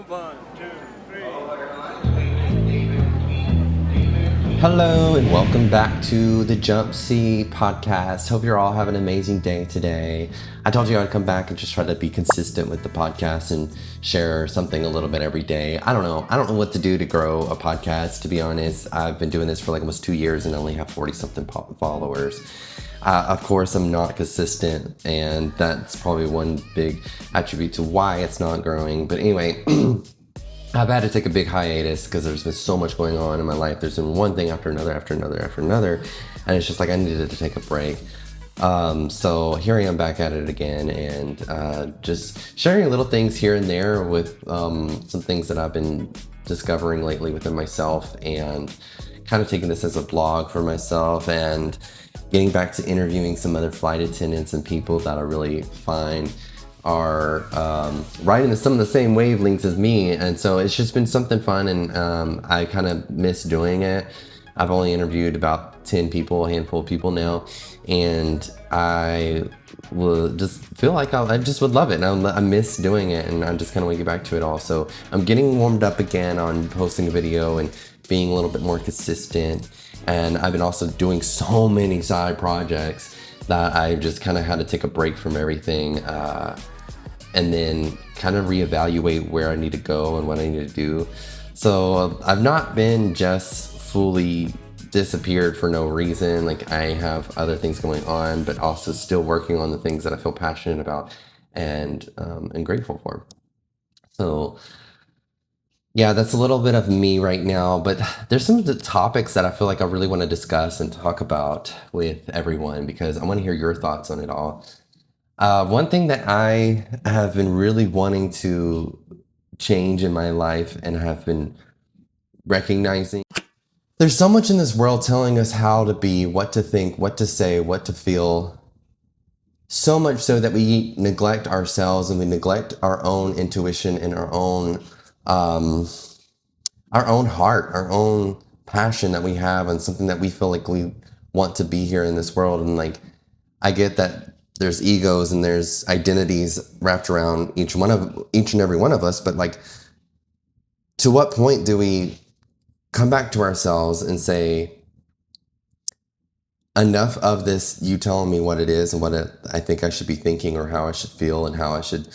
One, two, three. Hello and welcome back to the Jump C podcast. Hope you're all having an amazing day today. I told you I'd come back and just try to be consistent with the podcast and share something a little bit every day. I don't know what to do to grow a podcast, to be honest. I've been doing this for like almost 2 years and I only have 40 something followers. Of course, I'm not consistent, and that's probably one big attribute to why it's not growing. But anyway, I've had to take a big hiatus because there's been so much going on in my life. There's been one thing after another, and it's just like I needed to take a break. So here I am back at it again, and just sharing little things here and there with some things that I've been discovering lately within myself, and kind of taking this as a blog for myself, and getting back to interviewing some other flight attendants and people that I really find are riding to some of the same wavelengths as me. And so it's just been something fun, and I kind of miss doing it. I've only interviewed about 10 people, a handful of people now, and I will just feel like I just would love it, and I miss doing it, and I just kind of want to get back to it all. So I'm getting warmed up again on posting a video and being a little bit more consistent. And I've been also doing so many side projects that I just kind of had to take a break from everything, and then kind of reevaluate where I need to go and what I need to do. So I've not been just fully disappeared for no reason. Like, I have other things going on, but also still working on the things that I feel passionate about and grateful for. So yeah, that's a little bit of me right now, but there's some of the topics that I feel like I really want to discuss and talk about with everyone, because I want to hear your thoughts on it all. One thing that I have been really wanting to change in my life and have been recognizing, there's so much in this world telling us how to be, what to think, what to say, what to feel. So much so that we neglect ourselves, and we neglect our own intuition and our own heart, our own passion that we have, and something that we feel like we want to be here in this world. And like, I get that there's egos and there's identities wrapped around each and every one of us, but like, to what point do we come back to ourselves and say, enough of this, you telling me what it is and what I think I should be thinking, or how I should feel and how I should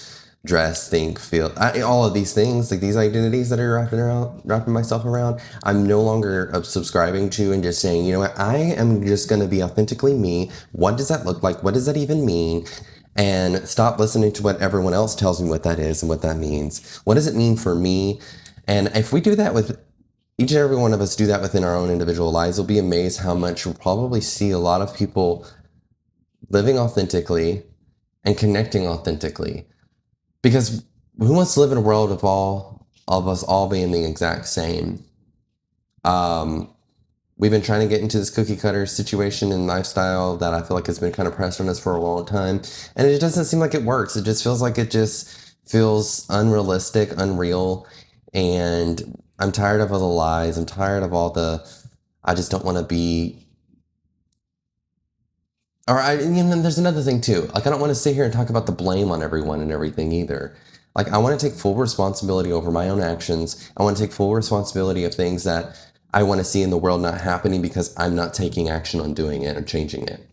dress, think, feel, all of these things, like these identities that are wrapping myself around, I'm no longer subscribing to, and just saying, you know what, I am just going to be authentically me. What does that look like? What does that even mean? And stop listening to what everyone else tells me what that is and what that means. What does it mean for me? And if we do that with each and every one of us, do that within our own individual lives, we'll be amazed how much we'll probably see a lot of people living authentically and connecting authentically. Because who wants to live in a world of all of us all being the exact same? We've been trying to get into this cookie cutter situation and lifestyle that I feel like has been kind of pressed on us for a long time. And it doesn't seem like it works. It just feels like unrealistic, unreal. And I'm tired of all the lies. I'm tired of I just don't want to be. There's another thing too. Like, I don't want to sit here and talk about the blame on everyone and everything either. Like, I want to take full responsibility over my own actions. I want to take full responsibility of things that I want to see in the world not happening because I'm not taking action on doing it or changing it.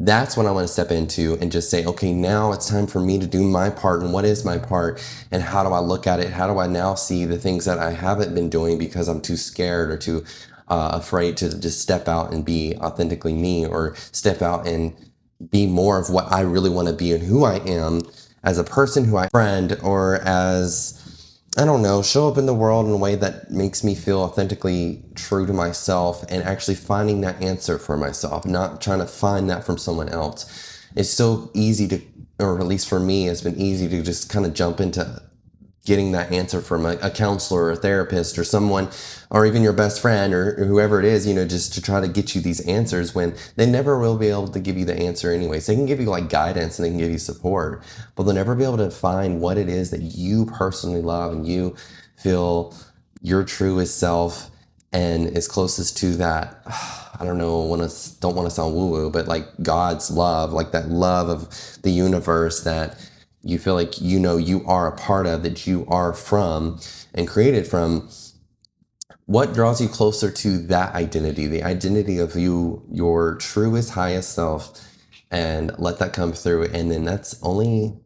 That's when I want to step into and just say, okay, now it's time for me to do my part. And what is my part? And how do I look at it? How do I now see the things that I haven't been doing because I'm too scared or too afraid to just step out and be authentically me, or step out and be more of what I really want to be and who I am as a person, who I friend, or as, I don't know, show up in the world in a way that makes me feel authentically true to myself, and actually finding that answer for myself, not trying to find that from someone else. It's so easy to, or at least for me, it's been easy to just kind of jump into getting that answer from a counselor or a therapist or someone, or even your best friend or whoever it is, just to try to get you these answers, when they never will be able to give you the answer anyways. They can give you like guidance and they can give you support, but they'll never be able to find what it is that you personally love and you feel your truest self and is closest to that. I don't know, don't want to sound woo-woo, but like God's love, like that love of the universe that you feel like you are a part of, that you are from and created from, what draws you closer to that identity, the identity of you, your truest, highest self, and let that come through. And then that's only,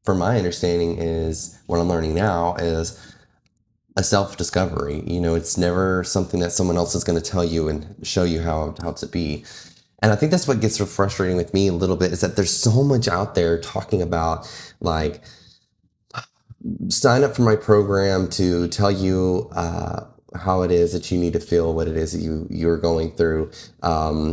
from my understanding, is what I'm learning now is a self-discovery. It's never something that someone else is going to tell you and show you how to be. And I think that's what gets so frustrating with me a little bit, is that there's so much out there talking about, like, sign up for my program to tell you how it is that you need to feel, what it is that you're going through.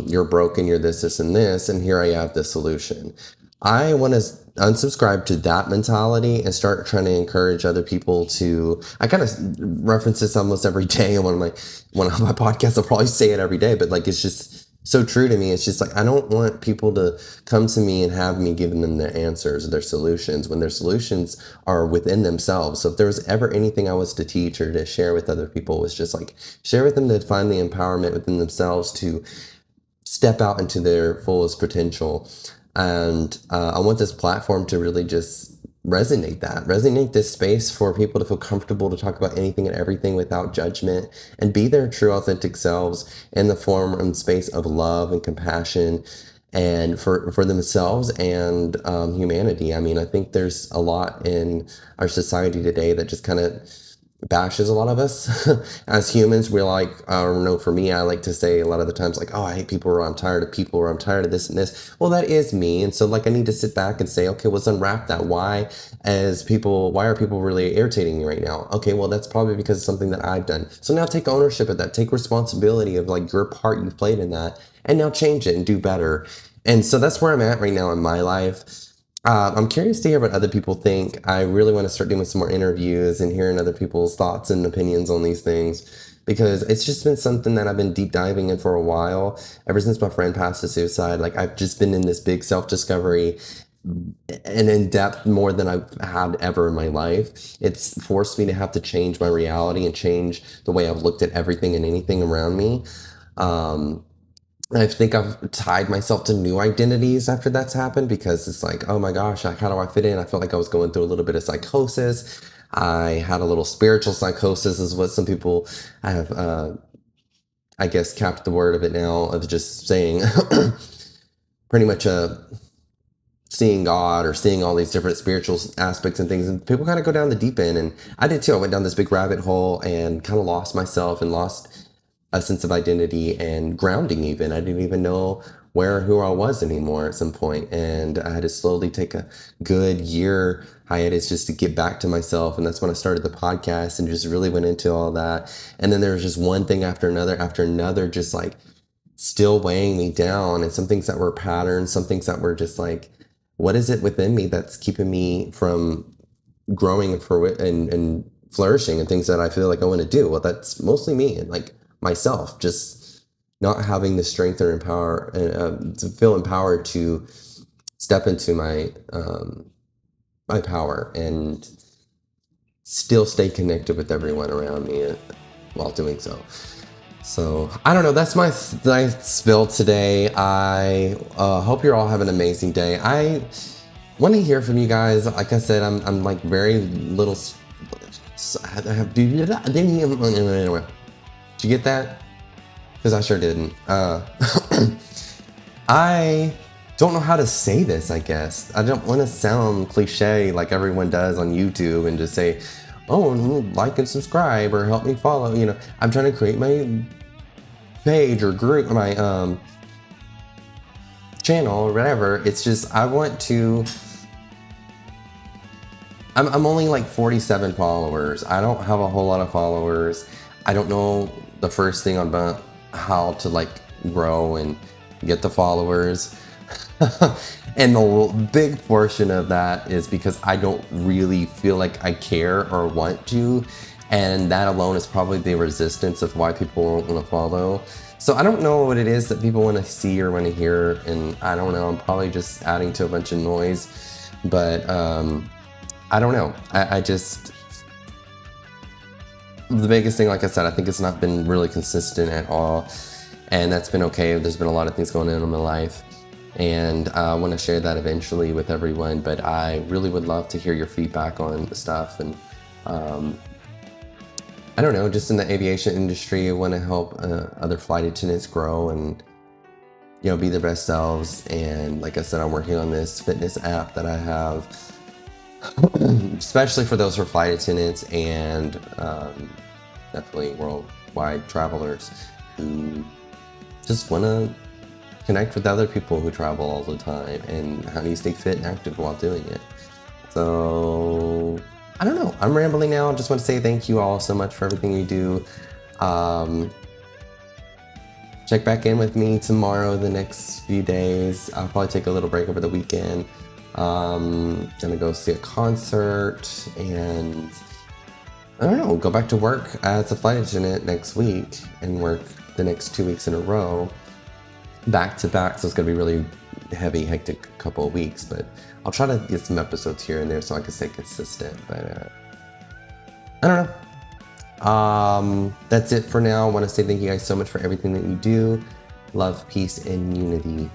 You're broken, you're this, and this, and here I have the solution. I want to unsubscribe to that mentality and start trying to encourage other people to. I kind of reference this almost every day on one of my podcasts. I'll probably say it every day, but like, it's just so true to me. It's just like, I don't want people to come to me and have me giving them their answers or their solutions, when their solutions are within themselves. So if there was ever anything I was to teach or to share with other people, was just like, share with them to find the empowerment within themselves to step out into their fullest potential. And I want this platform to really just resonate this space for people to feel comfortable to talk about anything and everything without judgment, and be their true authentic selves in the form and space of love and compassion, and for themselves and humanity. I mean, I think there's a lot in our society today that just kind of bashes a lot of us as humans. We're like, I don't know, for me, I like to say a lot of the times, like, oh, I hate people, or I'm tired of people, or I'm tired of this and this. Well, that is me. And so, like, I need to sit back and say, okay, let's unwrap that. Why are people really irritating me right now? Okay, well, that's probably because of something that I've done. So now take ownership of that, take responsibility of, like, your part you've played in that, and now change it and do better. And so that's where I'm at right now in my life. I'm curious to hear what other people think. I really want to start doing some more interviews and hearing other people's thoughts and opinions on these things, because it's just been something that I've been deep diving in for a while. Ever since my friend passed to suicide, like, I've just been in this big self-discovery, and in depth more than I've had ever in my life. It's forced me to have to change my reality and change the way I've looked at everything and anything around me. I think I've tied myself to new identities after that's happened, because it's like, oh my gosh, like, how do I fit in? I felt like I was going through a little bit of psychosis. I had a little spiritual psychosis, is what some people have, I guess, capped the word of it now, of just saying pretty much seeing God or seeing all these different spiritual aspects and things. And people kind of go down the deep end. And I did too. I went down this big rabbit hole and kind of lost myself and lost a sense of identity and grounding even. I didn't even know who I was anymore at some point. And I had to slowly take a good year hiatus just to get back to myself. And that's when I started the podcast and just really went into all that. And then there was just one thing after another, just like still weighing me down. And some things that were patterns, some things that were just like, what is it within me that's keeping me from growing and flourishing and things that I feel like I want to do? Well, that's mostly me and like myself, just not having the strength or to feel empowered to step into my power and still stay connected with everyone around me while doing so. So I don't know, that's my spill today. I hope you're all having an amazing day. I want to hear from you guys. Like I said, I'm like very little. Did you get that? Because I sure didn't. I don't know how to say this, I guess. I don't want to sound cliche like everyone does on YouTube and just say, oh, like and subscribe or help me follow. I'm trying to create my page or group, my channel or whatever. It's just, I want to. I'm only like 47 followers. I don't have a whole lot of followers. I don't know the first thing about how to like grow and get the followers. And the big portion of that is because I don't really feel like I care or want to. And that alone is probably the resistance of why people won't want to follow. So I don't know what it is that people want to see or want to hear. And I don't know, I'm probably just adding to a bunch of noise. But I don't know. I just, the biggest thing, like I said, I think it's not been really consistent at all. And that's been okay. There's been a lot of things going on in my life. And I want to share that eventually with everyone, but I really would love to hear your feedback on the stuff. And I don't know, just in the aviation industry, I want to help other flight attendants grow and, be their best selves. And like I said, I'm working on this fitness app that I have, especially for those who are flight attendants and definitely worldwide travelers who just want to connect with other people who travel all the time, and how do you stay fit and active while doing it. So I don't know, I'm rambling now. I just want to say thank you all so much for everything you do. Check back in with me tomorrow, the next few days. I'll probably take a little break over the weekend. Gonna go see a concert and I don't know, go back to work as a flight attendant next week and work the next 2 weeks in a row, back to back. So it's gonna be really heavy, hectic couple of weeks, but I'll try to get some episodes here and there so I can stay consistent. But I don't know. That's it for now. I want to say thank you guys so much for everything that you do. Love, peace, and unity.